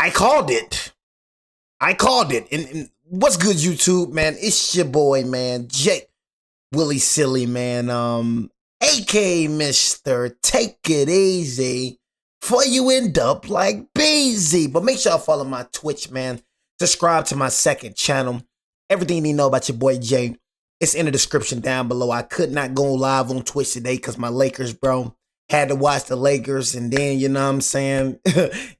I called it. And what's good, YouTube, man? It's your boy, man, Jake Willie Silly, man. aka Mr. Take It Easy before you end up like Beezy. But make sure y'all follow my Twitch, man. Subscribe to my second channel. Everything you need to know about your boy Jay, it's in the description down below. I could not go live on Twitch today because my Lakers, bro, had to watch the Lakers, and then, you know what I'm saying,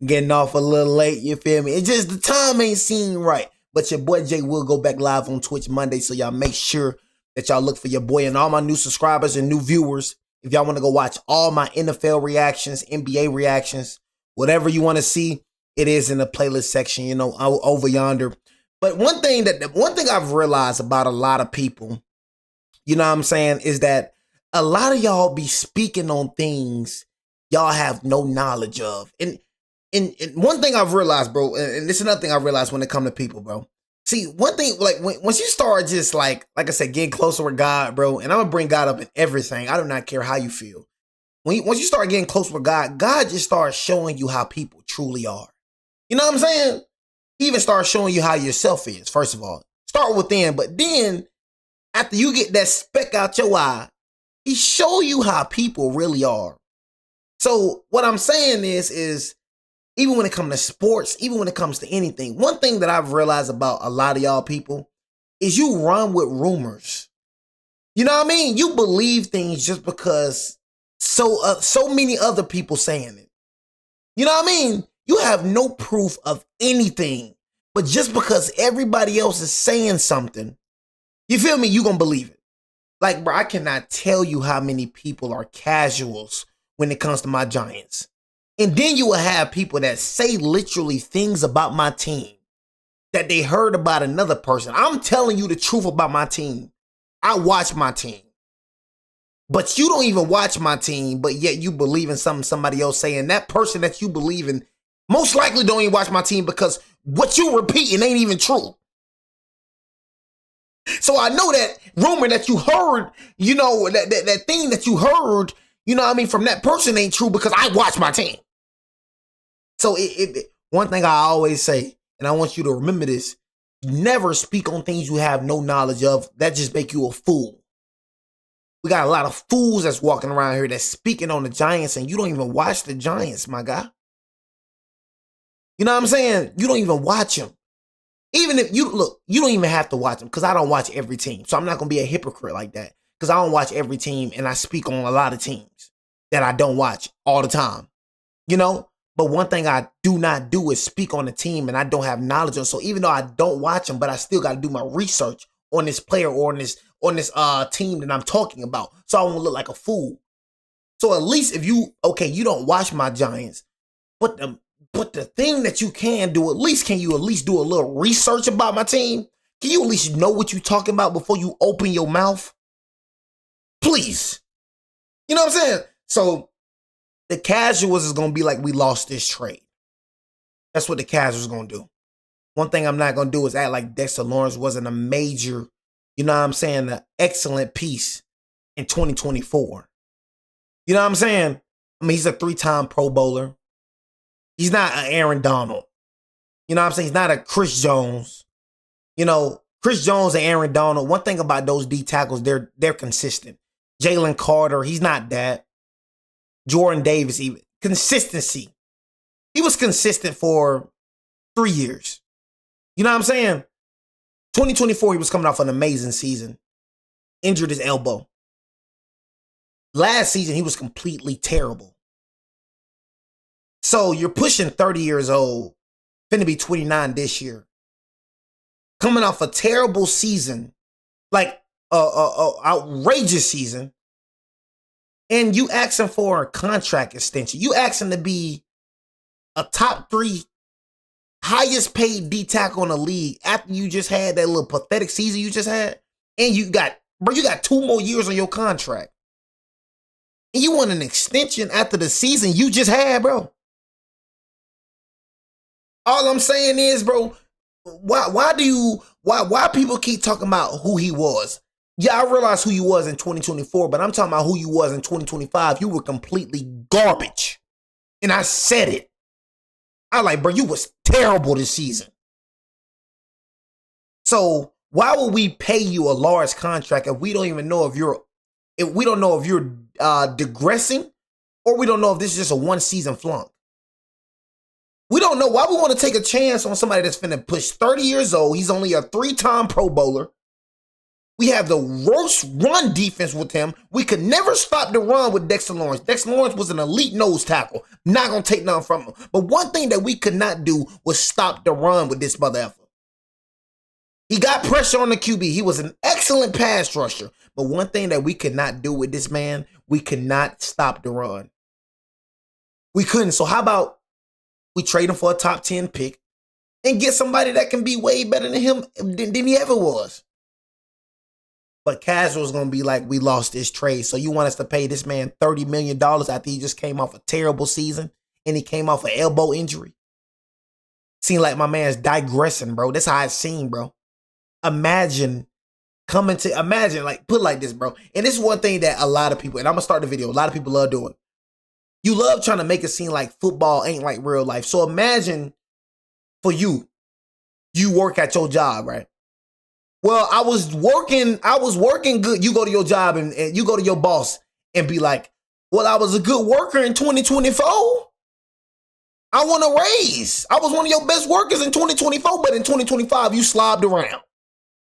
getting off a little late, you feel me? It's just the time ain't seem right. But your boy Jay will go back live on Twitch Monday, so y'all make sure that y'all look for your boy and all my new subscribers and new viewers. If y'all want to go watch all my NFL reactions, NBA reactions, whatever you want to see, it is in the playlist section, you know, over yonder. But one thing I've realized about a lot of people, you know what I'm saying, is that a lot of y'all be speaking on things y'all have no knowledge of. And one thing I've realized, bro, and this is another thing I realized when it comes to people, bro. See, one thing, like, once you start just, like I said, getting closer with God, bro, and I'm going to bring God up in everything. I do not care how you feel. Once you start getting close with God, God just starts showing you how people truly are. You know what I'm saying? He even starts showing you how yourself is, first of all. Start within, but then, after you get that speck out your eye, he show you how people really are. So, what I'm saying is even when it comes to sports, even when it comes to anything, one thing that I've realized about a lot of y'all people is you run with rumors. You know what I mean? You believe things just because so many other people saying it. You know what I mean? You have no proof of anything, but just because everybody else is saying something, you feel me? You gonna believe it. Like, bro, I cannot tell you how many people are casuals when it comes to my Giants. And then you will have people that say literally things about my team that they heard about another person. I'm telling you the truth about my team. I watch my team. But you don't even watch my team, but yet you believe in something somebody else saying. That person that you believe in most likely don't even watch my team because what you repeating ain't even true. So I know that rumor that you heard, you know, that thing that you heard, you know what I mean, from that person ain't true because I watch my team. So one thing I always say, and I want you to remember this, never speak on things you have no knowledge of. That just make you a fool. We got a lot of fools that's walking around here that's speaking on the Giants and you don't even watch the Giants, my guy. You know what I'm saying? You don't even watch them. Even if you look, you don't even have to watch them because I don't watch every team. So I'm not going to be a hypocrite like that because I don't watch every team and I speak on a lot of teams that I don't watch all the time, you know? But one thing I do not do is speak on a team and I don't have knowledge of. So even though I don't watch them, but I still got to do my research on this player or on this team that I'm talking about. So I won't look like a fool. So at least if you don't watch my Giants, but the thing that you can do, can you at least do a little research about my team? Can you at least know what you're talking about before you open your mouth? Please. You know what I'm saying? So the casuals is going to be like, we lost this trade. That's what the casuals going to do. One thing I'm not going to do is act like Dexter Lawrence wasn't a major, you know what I'm saying, an excellent piece in 2024. You know what I'm saying? I mean, he's a 3-time Pro Bowler. He's not an Aaron Donald. You know what I'm saying? He's not a Chris Jones. You know, Chris Jones and Aaron Donald, one thing about those D tackles, they're consistent. Jalen Carter, he's not that. Jordan Davis, even. Consistency. He was consistent for 3 years. You know what I'm saying? 2024, he was coming off an amazing season. Injured his elbow. Last season, he was completely terrible. So you're pushing 30 years old, finna be 29 this year. Coming off a terrible season, like outrageous season, and you asking for a contract extension. You asking to be a top 3 highest paid D tackle in the league after you just had that little pathetic season you just had, and you got 2 more years on your contract. And you want an extension after the season you just had, bro. All I'm saying is, bro, why people keep talking about who he was? Yeah, I realize who you was in 2024, but I'm talking about who you was in 2025. You were completely garbage. And I said it. I like, bro, you was terrible this season. So why would we pay you a large contract if we don't even know if you're digressing, or we don't know if this is just a one-season flunk? We don't know why we want to take a chance on somebody that's finna push 30 years old. He's only a 3-time Pro Bowler. We have the worst run defense with him. We could never stop the run with Dexter Lawrence. Dexter Lawrence was an elite nose tackle. Not going to take nothing from him. But one thing that we could not do was stop the run with this mother effer. He got pressure on the QB. He was an excellent pass rusher. But one thing that we could not do with this man, we could not stop the run. We couldn't. So how about we trade him for a top 10 pick and get somebody that can be way better than him than he ever was? But Casual's going to be like, we lost this trade. So you want us to pay this man $30 million after he just came off a terrible season and he came off an elbow injury? Seem like my man's digressing, bro. That's how it seemed, bro. Imagine, put it like this, bro. And this is one thing that a lot of people, and I'm going to start the video, a lot of people love doing. You love trying to make it seem like football ain't like real life. So imagine for you work at your job, right? Well, I was working good. You go to your job and you go to your boss and be like, well, I was a good worker in 2024. I want a raise. I was one of your best workers in 2024, but in 2025, you slobbed around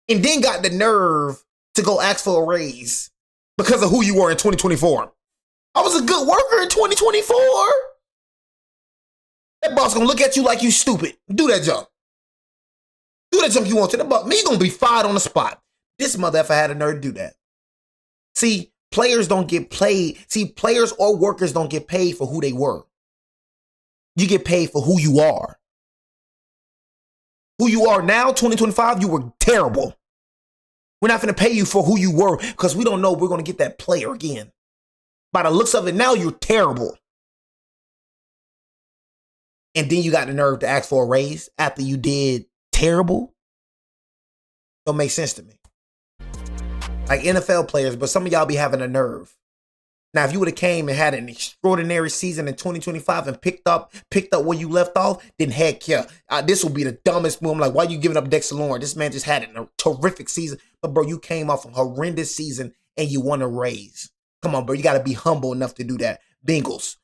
and then got the nerve to go ask for a raise because of who you were in 2024. I was a good worker in 2024. That boss gonna look at you like you stupid. Do that jump. Do that jump you want to. Me gonna be fired on the spot. This mother effer had a nerve to do that. See, players don't get paid. See, players or workers don't get paid for who they were. You get paid for who you are. Who you are now, 2025, you were terrible. We're not gonna pay you for who you were because we don't know if we're gonna get that player again. By the looks of it now, you're terrible. And then you got the nerve to ask for a raise after you did terrible. Don't make sense to me. Like NFL players, but some of y'all be having a nerve. Now, if you would have came and had an extraordinary season in 2025 and picked up where you left off, then heck yeah. This will be the dumbest move. I'm like, why are you giving up Dexter Lawrence? This man just had a terrific season. But bro, you came off a horrendous season and you won a raise. Come on, bro. You got to be humble enough to do that. Bengals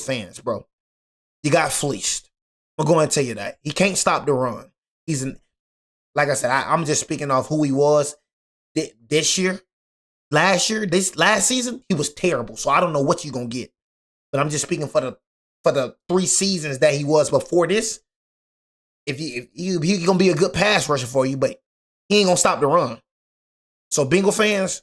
fans, bro. You got fleeced. I'm going to tell you that. He can't stop the run. Like I said, I'm just speaking off who he was this year. Last season, he was terrible. So I don't know what you're going to get. But I'm just speaking for the 3 seasons that he was before this. If he's going to be a good pass rusher for you, but he ain't going to stop the run. So Bengal fans,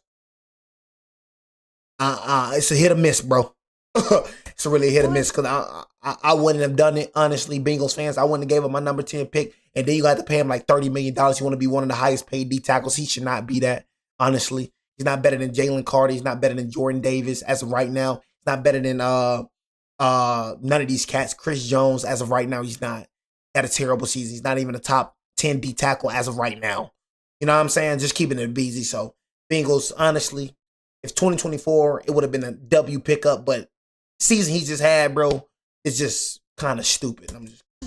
it's a hit or miss, bro. It's really a hit or miss because I wouldn't have done it, honestly, Bengals fans. I wouldn't have gave him my number 10 pick, and then you got to pay him like $30 million. You want to be one of the highest paid D tackles. He should not be that, honestly. He's not better than Jalen Carter. He's not better than Jordan Davis as of right now. He's not better than none of these cats. Chris Jones, as of right now, he's not. He had a terrible season. He's not even a top 10 D tackle as of right now. You know what I'm saying? Just keeping it busy. So Bengals, honestly, if 2024, it would have been a W pickup, but season he just had, bro, is just kind of stupid.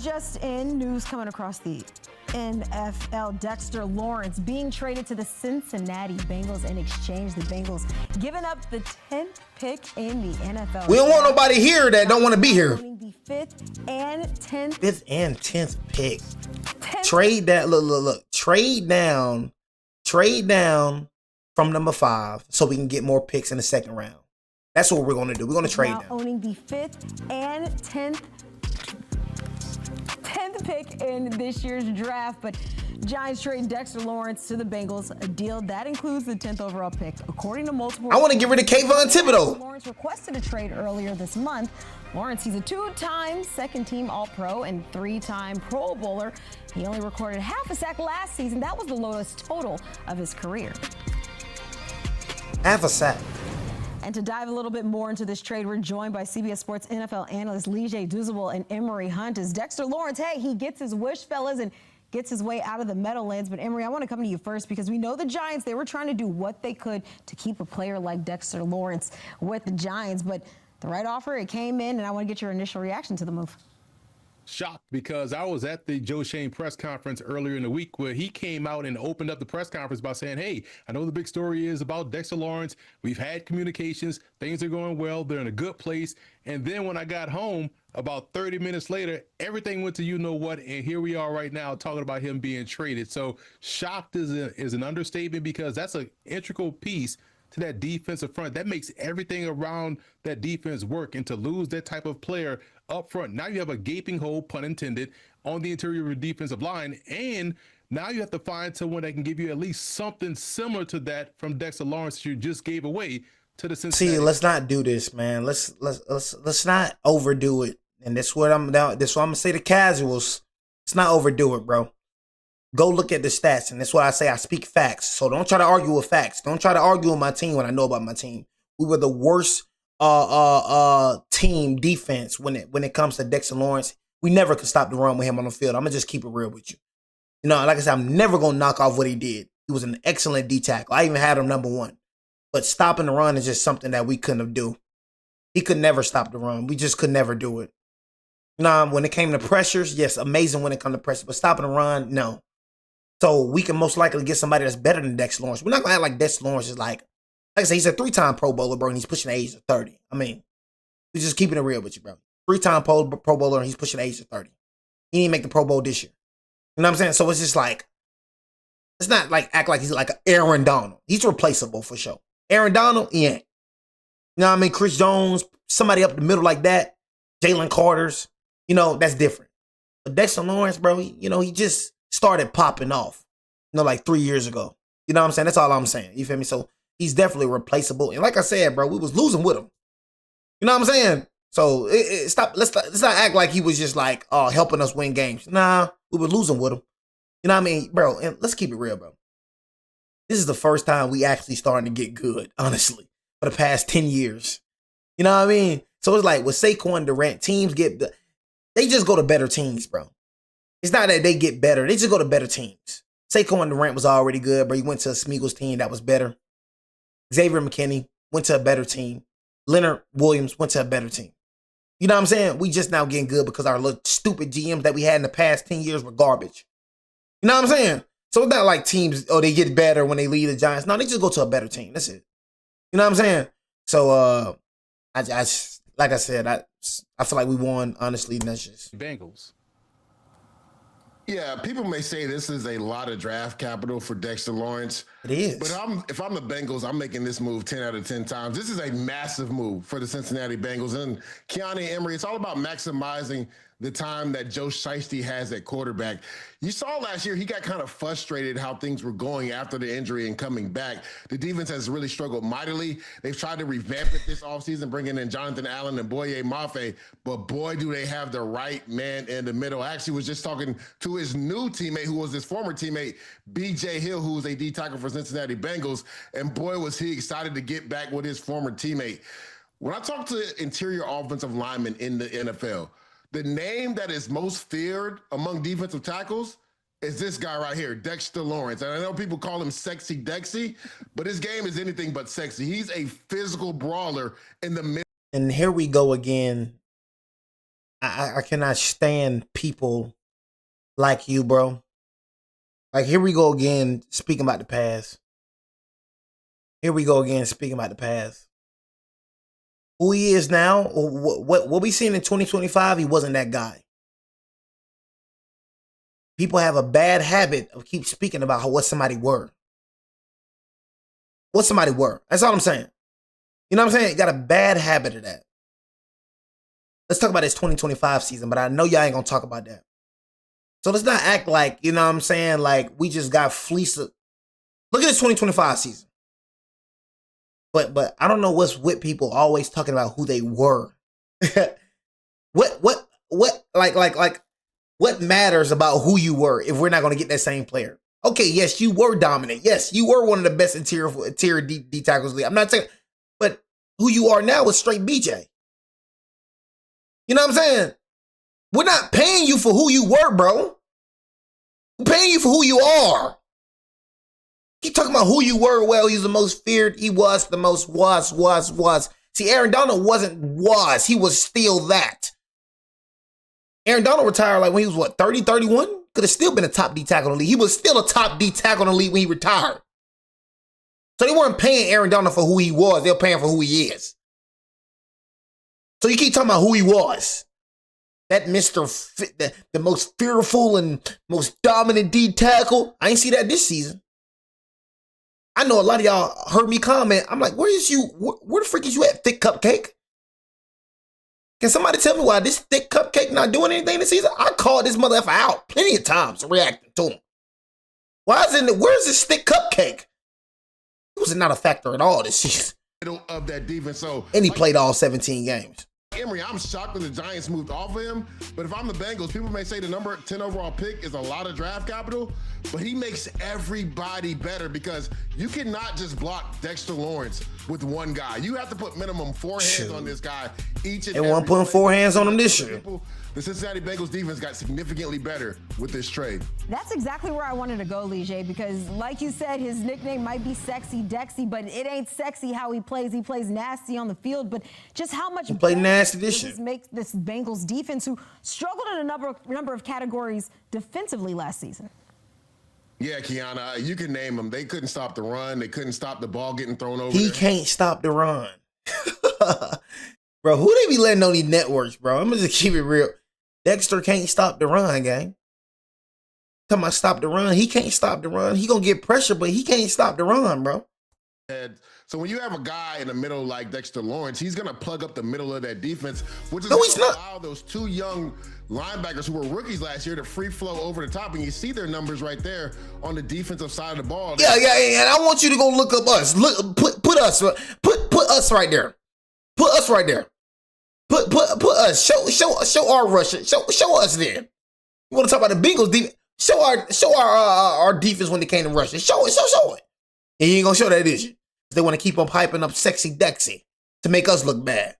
Just in news coming across the NFL, Dexter Lawrence being traded to the Cincinnati Bengals in exchange. The Bengals giving up the 10th pick in the NFL. We don't want nobody here that don't want to be here. The 5th and 10th. 5th and 10th pick. Trade that. Look. Trade down from number 5 so we can get more picks in the second round. That's what we're going to do. We're going to trade now them. Owning the 5th and 10th pick in this year's draft, but Giants trade Dexter Lawrence to the Bengals, a deal that includes the 10th overall pick. According to multiple, I want to get rid of Kayvon Thibodeau. Lawrence requested a trade earlier this month. Lawrence, he's a 2-time second-team All-Pro and 3-time Pro Bowler. He only recorded half a sack last season. That was the lowest total of his career. Half a sack. And to dive a little bit more into this trade, we're joined by CBS Sports NFL analysts Lee Douzable and Emory Hunt. As Dexter Lawrence, hey, he gets his wish, fellas, and gets his way out of the Meadowlands. But Emory, I want to come to you first because we know the Giants, they were trying to do what they could to keep a player like Dexter Lawrence with the Giants. But the right offer, it came in, and I want to get your initial reaction to the move. shocked because I was at the Joe Shane press conference earlier in the week where he came out and opened up the press conference by saying, hey, I know the big story is about Dexter Lawrence. We've had communications. Things are going well. They're in a good place. And then when I got home, about 30 minutes later, everything went to you know what, and here we are right now talking about him being traded. So shocked is an understatement because that's an integral piece to that defensive front. That makes everything around that defense work. And to lose that type of player up front, now you have a gaping hole, pun intended, on the interior of your defensive line. And now you have to find someone that can give you at least something similar to that from Dexter Lawrence that you just gave away to the Cincinnati. See, let's not do this, man. Let's not overdo it. And that's what I'm down. That's what I'm gonna say to casuals. Let's not overdo it, bro. Go look at the stats, and that's what I say. I speak facts. So don't try to argue with facts. Don't try to argue with my team when I know about my team. We were the worst team defense when it comes to Dexter Lawrence. We never could stop the run with him on the field. I'm gonna just keep it real with you. You know, like I said, I'm never gonna knock off what he did. He was an excellent D tackle. I even had him number 1. But stopping the run is just something that we couldn't do. He could never stop the run. We just could never do it. Nah, when it came to pressures, yes, amazing when it comes to pressure. But stopping the run, no. So we can most likely get somebody that's better than Dexter Lawrence. We're not going to act like Dexter Lawrence is like I said, he's a 3-time Pro Bowler, bro, and he's pushing the age of 30. I mean, we're just keeping it real with you, bro. 3-time Pro Bowler, and he's pushing the age of 30. He didn't make the Pro Bowl this year. You know what I'm saying? So it's just like, it's not like act like he's like Aaron Donald. He's replaceable for sure. Aaron Donald, he ain't. You know what I mean? Chris Jones, somebody up the middle like that. Jalen Carter's, you know, that's different. But Dexter Lawrence, bro, he just started popping off, like 3 years ago. You know what I'm saying? That's all I'm saying. You feel me? So he's definitely replaceable. And like I said, bro, we was losing with him. You know what I'm saying? So stop. Let's not act like he was just like helping us win games. Nah, we were losing with him. You know what I mean, bro? And let's keep it real, bro. This is the first time we actually starting to get good, honestly, for the past 10 years. You know what I mean? So it's like with Saquon Durant, teams they just go to better teams, bro. It's not that they get better. They just go to better teams. Saquon Durant was already good, but he went to a Smeagol's team that was better. Xavier McKinney went to a better team. Leonard Williams went to a better team. You know what I'm saying? We just now getting good because our little stupid GMs that we had in the past 10 years were garbage. You know what I'm saying? So it's not like teams, they get better when they leave the Giants. No, they just go to a better team. That's it. You know what I'm saying? So, like I said, I feel like we won, honestly, and that's just. Bengals. Yeah, people may say this is a lot of draft capital for Dexter Lawrence. It is. But if I'm the Bengals, I'm making this move 10 out of 10 times. This is a massive move for the Cincinnati Bengals. And Keanu Emery, it's all about maximizing the time that Joe Shiesty has at quarterback. You saw last year, he got kind of frustrated how things were going after the injury and coming back. The defense has really struggled mightily. They've tried to revamp it this offseason, bringing in Jonathan Allen and Boye Mafe, but boy, do they have the right man in the middle. I actually was just talking to his new teammate, who was his former teammate, B.J. Hill, who was a D tackle for Cincinnati Bengals, and boy, was he excited to get back with his former teammate. When I talk to interior offensive linemen in the NFL, the name that is most feared among defensive tackles is this guy right here, Dexter Lawrence. And I know people call him Sexy Dexy, but his game is anything but sexy. He's a physical brawler in the middle. And here we go again. I cannot stand people like you, bro. Like, here we go again, speaking about the past. Here we go again, speaking about the past. Who he is now, or what we seen in 2025, he wasn't that guy. People have a bad habit of keep speaking about what somebody were. What somebody were. That's all I'm saying. You know what I'm saying? You got a bad habit of that. Let's talk about this 2025 season, but I know y'all ain't gonna talk about that. So let's not act like, you know what I'm saying, like we just got fleeced. Look at this 2025 season. But I don't know what's with people always talking about who they were. what matters about who you were if we're not going to get that same player? Okay, yes, you were dominant. Yes, you were one of the best interior D tackles league. I'm not saying, but who you are now is straight BJ. You know what I'm saying? We're not paying you for who you were, bro. We're paying you for who you are. Keep talking about who you were. Well, he's the most feared. He was the most was. See, Aaron Donald was. He was still that. Aaron Donald retired like when he was, what, 30, 31? Could have still been a top D tackle in the league. He was still a top D tackle in the league when he retired. So they weren't paying Aaron Donald for who he was. They were paying for who he is. So you keep talking about who he was. That the most fearful and most dominant D tackle. I ain't see that this season. I know a lot of y'all heard me comment. I'm like, where the frick is you at, thick cupcake? Can somebody tell me why this thick cupcake not doing anything this season? I called this motherfucker out plenty of times reacting to him. Where's this thick cupcake? He was not a factor at all this season. Of that defense. So, and he played all 17 games. Emory, I'm shocked that the Giants moved off of him, but if I'm the Bengals, people may say the number 10 overall pick is a lot of draft capital, but he makes everybody better because you cannot just block Dexter Lawrence with one guy. You have to put minimum 4 hands on this guy each and every. They weren't putting 4 hands on him this year. The Cincinnati Bengals defense got significantly better with this trade. That's exactly where I wanted to go, Lige, because like you said, his nickname might be Sexy Dexy, but it ain't sexy how he plays. He plays nasty on the field, but just how much he played nasty this year makes this Bengals defense, who struggled in a number of categories defensively last season. Yeah, Kiana, you can name them. They couldn't stop the run. They couldn't stop the ball getting thrown over. He can't stop the run. Bro, who they be letting on these networks, bro? I'm going to just keep it real. Dexter can't stop the run, gang. Talking about stop the run. He can't stop the run. He going to get pressure, but he can't stop the run, bro. So when you have a guy in the middle like Dexter Lawrence, he's going to plug up the middle of that defense, which is going to allow those 2 young linebackers who were rookies last year to free flow over the top. And you see their numbers right there on the defensive side of the ball. Yeah. And I want you to go look up us. Put us right there. Put us right there. Put us. Show our rush. Show us there. You want to talk about the Bengals defense? Show our defense when they came to rushing. Show it. And you ain't gonna show that, is you? They want to keep on hyping up Sexy Dexy to make us look bad.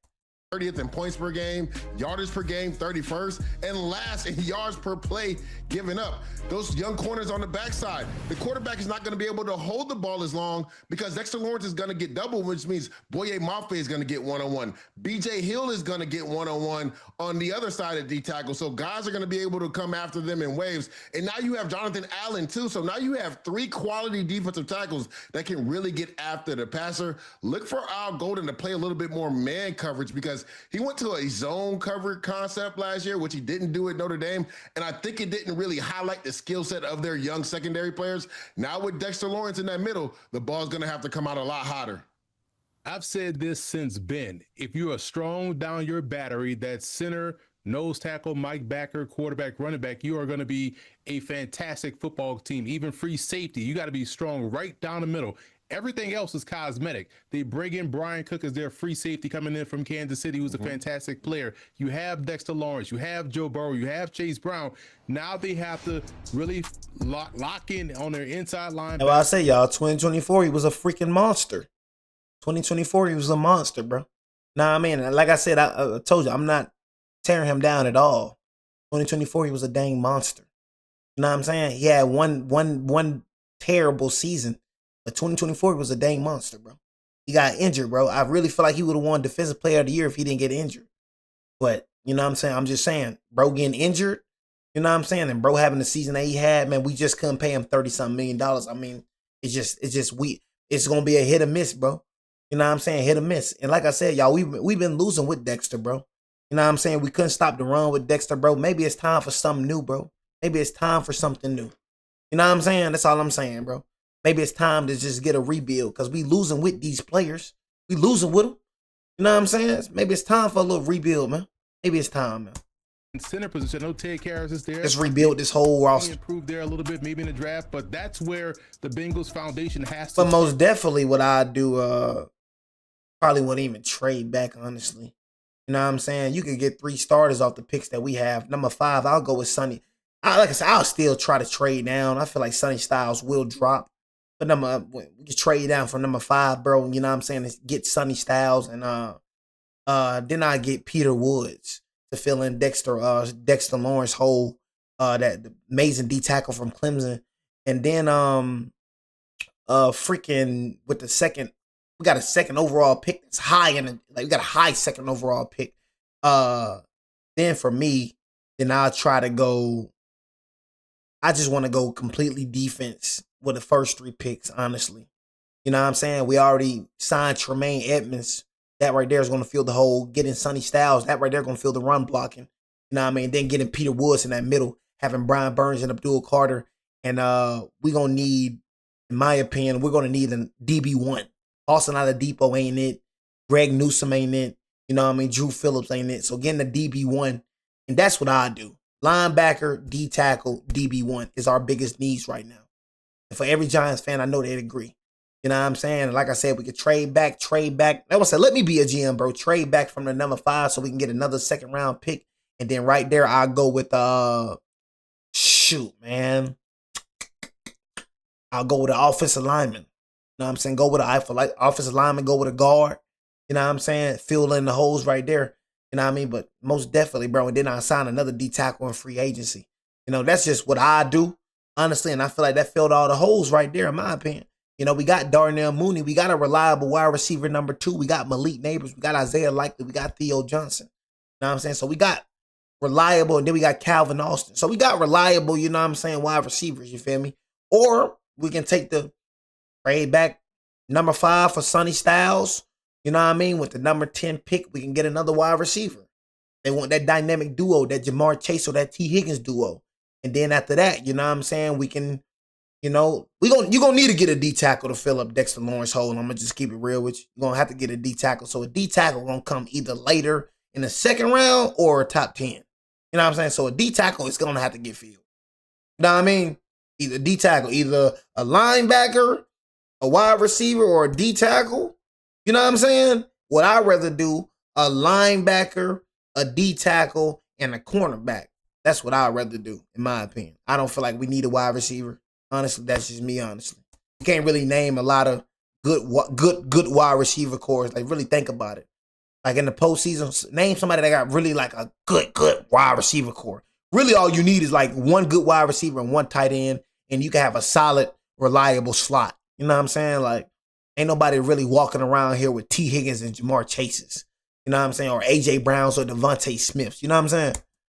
30th in points per game, yardage per game, 31st, and last in yards per play given up. Those young corners on the backside, the quarterback is not going to be able to hold the ball as long because Dexter Lawrence is going to get double, which means Boye Mafe is going to get one-on-one. BJ Hill is going to get one-on-one on the other side of D tackle. So guys are going to be able to come after them in waves. And now you have Jonathan Allen too. So now you have 3 quality defensive tackles that can really get after the passer. Look for Al Golden to play a little bit more man coverage because he went to a zone cover concept last year, which he didn't do at Notre Dame. And I think it didn't really highlight the skill set of their young secondary players. Now with Dexter Lawrence in that middle, the ball's going to have to come out a lot hotter. I've said this since Ben. If you are strong down your battery, that center, nose tackle, Mike backer, quarterback, running back, you are going to be a fantastic football team. Even free safety, you got to be strong right down the middle. Everything else is cosmetic. They bring in Brian Cook as their free safety coming in from Kansas City, who's a fantastic player. You have Dexter Lawrence. You have Joe Burrow. You have Chase Brown. Now they have to really lock in on their inside line. Well, I say, y'all, 2024, he was a freaking monster. 2024, he was a monster, bro. Nah, I mean, like I said, I told you, I'm not tearing him down at all. 2024, he was a dang monster. You know what I'm saying? He had one terrible season. But 2024 was a dang monster, bro. He got injured, bro. I really feel like he would have won Defensive Player of the Year if he didn't get injured. But, you know what I'm saying? I'm just saying, bro getting injured, you know what I'm saying? And bro having the season that he had, man, we just couldn't pay him $30-something million. I mean, it's going to be a hit or miss, bro. You know what I'm saying? Hit or miss. And like I said, y'all, we've been losing with Dexter, bro. You know what I'm saying? We couldn't stop the run with Dexter, bro. Maybe it's time for something new, bro. Maybe it's time for something new. You know what I'm saying? That's all I'm saying, bro. Maybe it's time to just get a rebuild because we losing with these players. We losing with them. You know what I'm saying? Maybe it's time for a little rebuild, man. Maybe it's time, man. In center position, no Ted Karras is there. Let's rebuild this whole roster. Improve there a little bit, maybe in the draft, but that's where the Bengals foundation has to. But most definitely what I do, probably wouldn't even trade back, honestly. You know what I'm saying? You could get 3 starters off the picks that we have. Number 5, I'll go with Sonny. Like I said, I'll still try to trade down. I feel like Sonny Styles will drop. But we can trade down from number 5, bro. You know what I'm saying? Get Sonny Styles and then I get Peter Woods to fill in Dexter Lawrence hole. That amazing D tackle from Clemson, and then freaking with the second, we got a second overall pick. It's high we got a high second overall pick. Then for me, then I'll try to go. I just want to go completely defense with the first 3 picks, honestly. You know what I'm saying? We already signed Tremaine Edmonds. That right there is going to fill the hole. Getting Sonny Styles, that right there going to fill the run blocking. You know what I mean? Then getting Peter Woods in that middle, having Brian Burns and Abdul Carter. And we're going to need, in my opinion, we're going to need a DB1. Austin Oladipo ain't it. Greg Newsome ain't it. You know what I mean? Drew Phillips ain't it. So getting the DB1, and that's what I do. Linebacker, D tackle, DB1 is our biggest needs right now. And for every Giants fan, I know they'd agree. You know what I'm saying? Like I said, we could trade back. That was said, let me be a GM, bro. Trade back from the number 5 so we can get another 2nd round pick. And then right there, I'll go with shoot, man. I'll go with the offensive lineman. You know what I'm saying? Go with the offensive lineman, go with a guard. You know what I'm saying? Fill in the holes right there. You know what I mean? But most definitely, bro. And then I'll sign another D tackle in free agency. You know, that's just what I do, honestly. And I feel like that filled all the holes right there, in my opinion. You know, we got Darnell Mooney. We got a reliable wide receiver number 2. We got Malik Neighbors. We got Isaiah Likely. We got Theo Johnson. You know what I'm saying? So we got reliable, and then we got Calvin Austin. So we got reliable, you know what I'm saying, wide receivers, you feel me? Or we can take the trade back number 5 for Sonny Styles. You know what I mean? With the number 10 pick, we can get another wide receiver. They want that dynamic duo, that Jamar Chase or that T. Higgins duo. And then after that, you know what I'm saying, we can, you know, you're going to need to get a D tackle to fill up Dexter Lawrence hole. And I'm going to just keep it real with you. You're going to have to get a D tackle. So a D tackle going to come either later in the 2nd round or top 10. You know what I'm saying? So a D tackle is going to have to get filled. You know what I mean? Either D tackle, either a linebacker, a wide receiver, or a D tackle. You know what I'm saying? What I'd rather do, a linebacker, a D tackle, and a cornerback. That's what I'd rather do, in my opinion. I don't feel like we need a wide receiver. Honestly, that's just me, honestly. You can't really name a lot of good wide receiver cores. Like, really think about it. Like, in the postseason, name somebody that got really, like, a good wide receiver core. Really, all you need is, like, one good wide receiver and one tight end, and you can have a solid, reliable slot. You know what I'm saying? Like, ain't nobody really walking around here with T. Higgins and Jamar Chases. You know what I'm saying? Or A.J. Browns or Devontae Smiths. You know what I'm saying?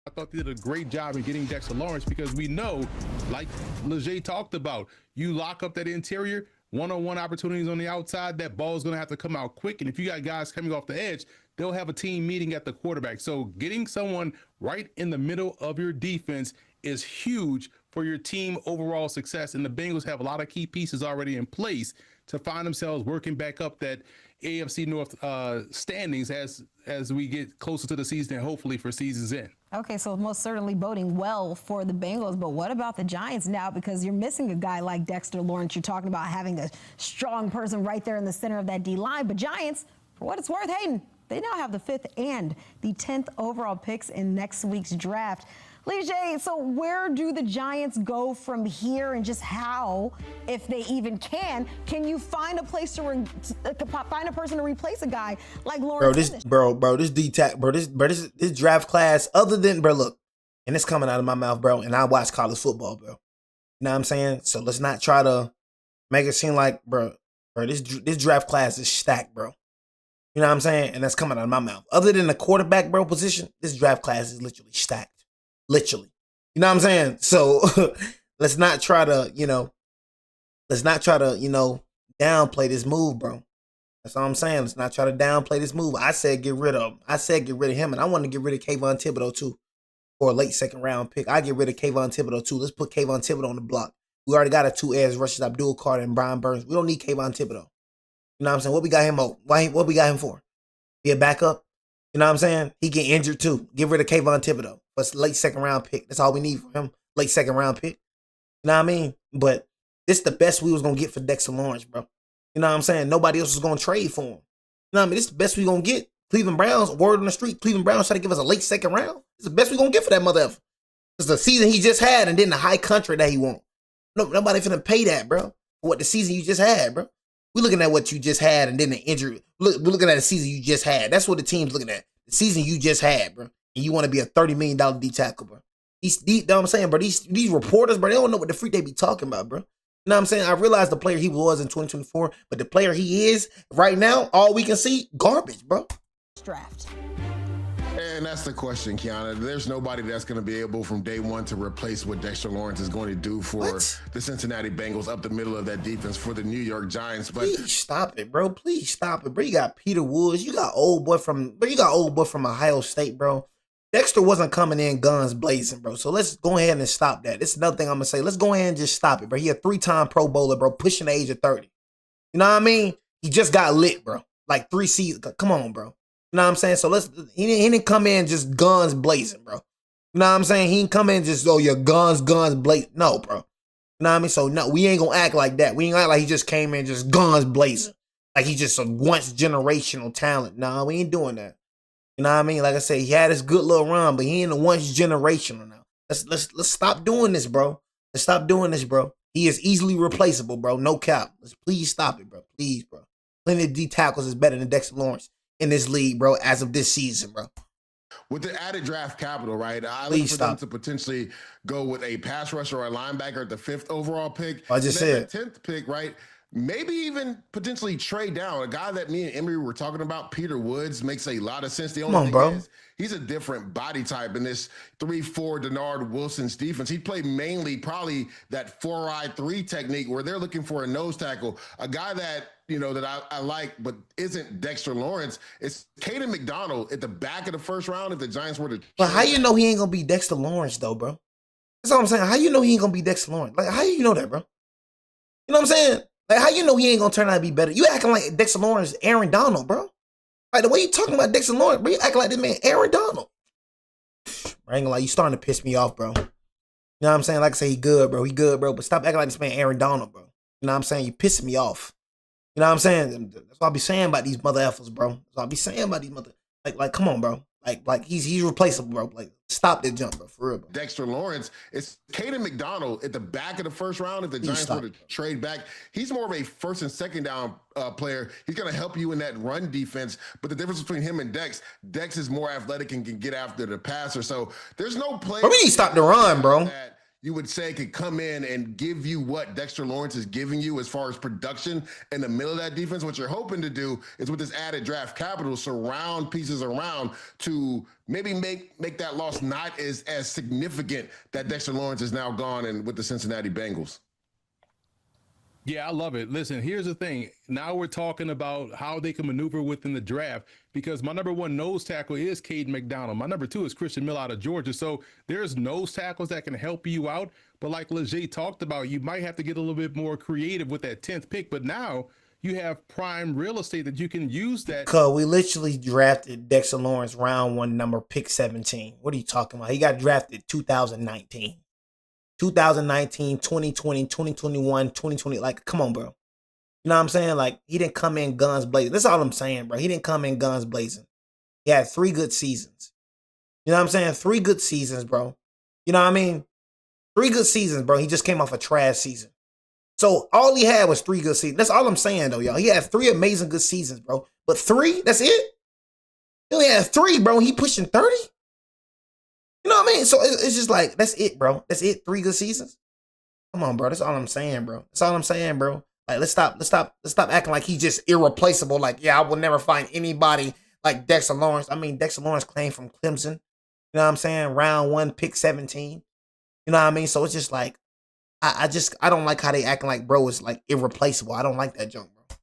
I thought they did a great job in getting Dexter Lawrence because we know, like Leger talked about, you lock up that interior, one-on-one opportunities on the outside, that ball's going to have to come out quick. And if you got guys coming off the edge, they'll have a team meeting at the quarterback. So getting someone right in the middle of your defense is huge for your team overall success. And the Bengals have a lot of key pieces already in place to find themselves working back up that AFC North standings as we get closer to the season and hopefully for season's end. Okay, so most certainly boding well for the Bengals, but what about the Giants now? Because you're missing a guy like Dexter Lawrence. You're talking about having a strong person right there in the center of that D-line. But Giants, for what it's worth, Hayden, they now have the 5th and the 10th overall picks in next week's draft. Leger, so where do the Giants go from here, and just how, if they even can you find a place to find a person to replace a guy like Lawrence? This draft class, other than, bro, look, and it's coming out of my mouth, bro, and I watch college football, bro. You know what I'm saying? So let's not try to make it seem like, bro, this draft class is stacked, bro. You know what I'm saying? And that's coming out of my mouth. Other than the quarterback, bro, position, this draft class is literally stacked. Literally. You know what I'm saying? So let's not try to, downplay this move, bro. That's all I'm saying. Let's not try to downplay this move. I said get rid of him. I said get rid of him, and I want to get rid of Kayvon Thibodeau too, for a late 2nd round pick. I get rid of Kayvon Thibodeau too. Let's put Kayvon Thibodeau on the block. We already got a 2 edge rushers, Abdul Carter and Brian Burns. We don't need Kayvon Thibodeau. You know what I'm saying? What we got him on? What we got him for? Be a backup? You know what I'm saying? He get injured too. Get rid of Kayvon Thibodeau. But late 2nd round pick. That's all we need for him. Late 2nd round pick. You know what I mean? But this is the best we was going to get for Dexter Lawrence, bro. You know what I'm saying? Nobody else was going to trade for him. You know what I mean? This is the best we going to get. Cleveland Browns, word on the street, Cleveland Browns trying to give us a late 2nd round. It's the best we going to get for that mother effer. It's the season he just had and then the high contract that he want. Nobody finna pay that, bro. For what the season you just had, bro. We're looking at what you just had and then the injury. We're looking at the season you just had. That's what the team's looking at. The season you just had, bro. And you want to be a $30 million D tackle, bro. You know what I'm saying, bro? These reporters, bro, they don't know what the freak they be talking about, bro. You know what I'm saying? I realize the player he was in 2024, but the player he is right now, all we can see, garbage, bro. Draft. And that's the question, Kiana. There's nobody that's going to be able from day one to replace what Dexter Lawrence is going to do for the Cincinnati Bengals up the middle of that defense for the New York Giants. But please stop it, bro. Please stop it, bro. You got Peter Woods. You got old boy from Ohio State, bro. Dexter wasn't coming in guns blazing, bro. So let's go ahead and stop that. This is another thing I'm gonna say. Let's go ahead and just stop it, bro. He a 3-time Pro Bowler, bro, pushing the age of 30. You know what I mean? He just got lit, bro. Like 3 seasons. Come on, bro. You know what I'm saying? So he didn't come in just guns blazing, bro. You know what I'm saying? He didn't come in just, oh, your guns blazing. No, bro. You know what I mean? So no, we ain't gonna act like that. We ain't act like he just came in just guns blazing. Like he just a once generational talent. Nah, we ain't doing that. You know what I mean? Like I said, he had his good little run, but he ain't a once generational now. Let's stop doing this, bro. Let's stop doing this, bro. He is easily replaceable, bro. No cap. Let's please stop it, bro. Please, bro. Plenty of D tackles is better than Dexter Lawrence in this league, bro, as of this season, bro. With the added draft capital, right? I Please look for stop. them to potentially go with a pass rusher or a linebacker at the 5th overall pick. I just said. The 10th pick, right? Maybe even potentially trade down. A guy that me and Emery were talking about, Peter Woods, makes a lot of sense. The only thing is, he's a different body type in this 3-4 Denard Wilson's defense. He played mainly probably that 4-eye-3 technique where they're looking for a nose tackle. A guy that, you know, that I like, but isn't Dexter Lawrence. It's Caden McDonald at the back of the first round if the Giants were to. But how you know he ain't gonna be Dexter Lawrence though, bro? That's all I'm saying. How you know he ain't gonna be Dexter Lawrence? Like, how you know that, bro? You know what I'm saying? Like, how you know he ain't gonna turn out to be better? You acting like Dexter Lawrence, Aaron Donald, bro. Like the way you talking about Dexter Lawrence, bro, you acting like this man, Aaron Donald. I ain't gonna lie, you starting to piss me off, bro. You know what I'm saying? Like I say, he good, bro. He good, bro. But stop acting like this man, Aaron Donald, bro. You know what I'm saying? You pissing me off. You know what I'm saying? That's what I be saying about these mother effers, bro. That's what I be saying about these mother. Like, come on, bro. Like he's replaceable, bro. Like, stop that jump, bro. For real, bro. Dexter Lawrence, it's Caden McDonald at the back of the first round. If the Giants were to trade back, he's more of a first and second down player. He's going to help you in that run defense. But the difference between him and Dex is more athletic and can get after the passer. So there's no player. But we need to stop the run, bro. You would say could come in and give you what Dexter Lawrence is giving you as far as production in the middle of that defense. What you're hoping to do is with this added draft capital, surround pieces around to maybe make that loss not as significant that Dexter Lawrence is now gone and with the Cincinnati Bengals. Yeah, I love it. Listen, here's the thing. Now we're talking about how they can maneuver within the draft because my number 1 nose tackle is Caden McDonald. My number 2 is Christian Mill out of Georgia. So there's nose tackles that can help you out. But like Leger talked about, you might have to get a little bit more creative with that 10th pick. But now you have prime real estate that you can use that. Cause we literally drafted Dexter Lawrence round 1 number pick 17. What are you talking about? He got drafted 2019. 2019, 2020, 2021, 2020. Like, come on, bro. You know what I'm saying? Like, he didn't come in guns blazing. That's all I'm saying, bro. He didn't come in guns blazing. He had 3 good seasons. You know what I'm saying? 3 good seasons, bro. You know what I mean? 3 good seasons, bro. He just came off a trash season. So all he had was 3 good seasons. That's all I'm saying, though, y'all. He had 3 amazing good seasons, bro. But 3? That's it? He only had 3, bro. He pushing 30? You know what I mean? So it's just like, that's it, bro. That's it. 3 good seasons. Come on, bro. That's all I'm saying, bro. That's all I'm saying, bro. Like, let's stop acting like he's just irreplaceable. Like, yeah, I will never find anybody like Dexter Lawrence. I mean, Dexter Lawrence came from Clemson. You know what I'm saying? Round 1, pick 17. You know what I mean? So it's just like, I don't like how they acting like bro is like irreplaceable. I don't like that junk, bro.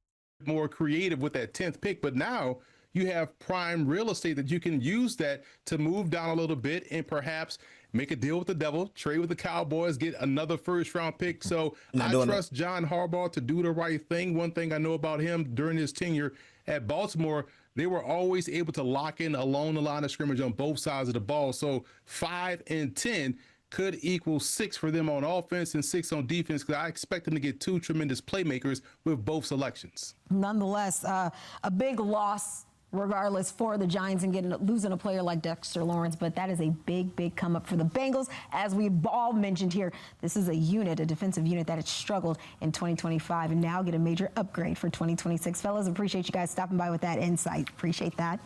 More creative with that 10th pick, but now you have prime real estate that you can use that to move down a little bit and perhaps make a deal with the devil, trade with the Cowboys, get another first-round pick. So I trust John Harbaugh to do the right thing. One thing I know about him during his tenure at Baltimore, they were always able to lock in along the line of scrimmage on both sides of the ball. So 5 and 10 could equal 6 for them on offense and 6 on defense, because I expect them to get 2 tremendous playmakers with both selections. Nonetheless, a big loss regardless for the Giants and losing a player like Dexter Lawrence, but that is a big come up for the Bengals. As we've all mentioned here, this is a unit, a defensive unit that has struggled in 2025 and now get a major upgrade for 2026. Fellas, appreciate you guys stopping by with that insight. Appreciate that.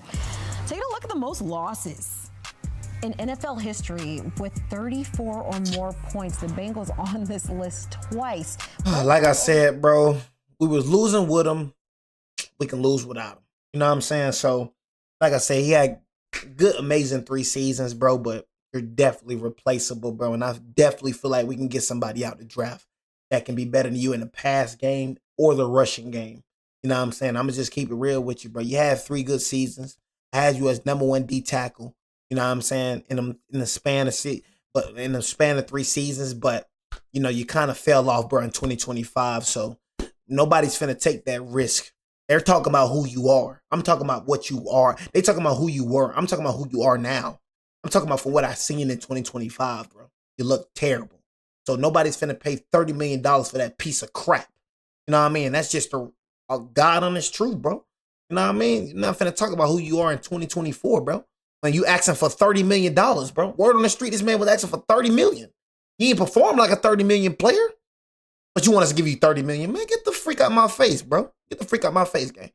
Taking a look at the most losses in NFL history with 34 or more points. The Bengals on this list twice. Like I said, bro, we was losing with them. We can lose without them. You know what I'm saying? So, like I said, he had good, amazing 3 seasons, bro, but you're definitely replaceable, bro. And I definitely feel like we can get somebody out the draft that can be better than you in the pass game or the rushing game. You know what I'm saying? I'm going to just keep it real with you, bro. You had 3 good seasons. I had you as #1 D tackle. You know what I'm saying? In the span of 3 seasons, but you know, you kind of fell off, bro, in 2025. So nobody's finna take that risk. They're talking about who you are. I'm talking about what you are. They talking about who you were. I'm talking about who you are now. I'm talking about for what I seen in 2025, bro. You look terrible. So nobody's finna pay $30 million for that piece of crap. You know what I mean? That's just a God honest truth, bro. You know what I mean? You're not finna talk about who you are in 2024, bro. When you asking for $30 million, bro. Word on the street, this man was asking for $30 million. He ain't performed like a 30 million player. But you want us to give you 30 million. Man, get the freak out my face, bro. Get the freak out my face, gang.